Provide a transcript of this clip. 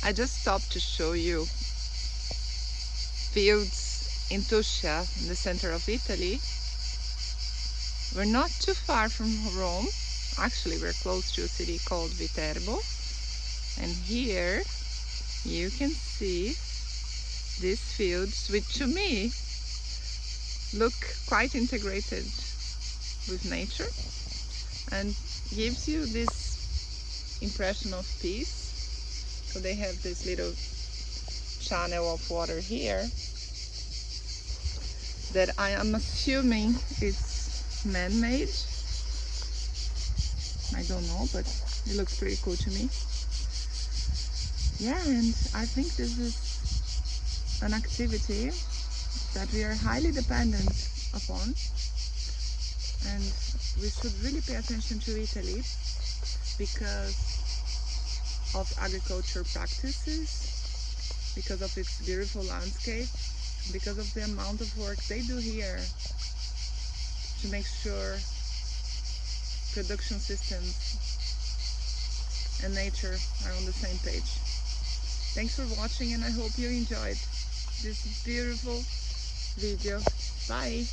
I just stopped to show you fields in Tuscia, in the center of Italy. We're not too far from Rome. Actually, we're close to a city called Viterbo. And here you can see these fields, which to me look quite integrated with nature and gives you this impression of peace. So they have this little channel of water here that I am assuming it's man-made. I don't know, but it looks pretty cool to me. Yeah, and I think this is an activity that we are highly dependent upon, and we should really pay attention to Italy because of agriculture practices, because of its beautiful landscape, because of the amount of work they do here to make sure production systems and nature are on the same page. Thanks for watching, and I hope you enjoyed this beautiful video. Bye!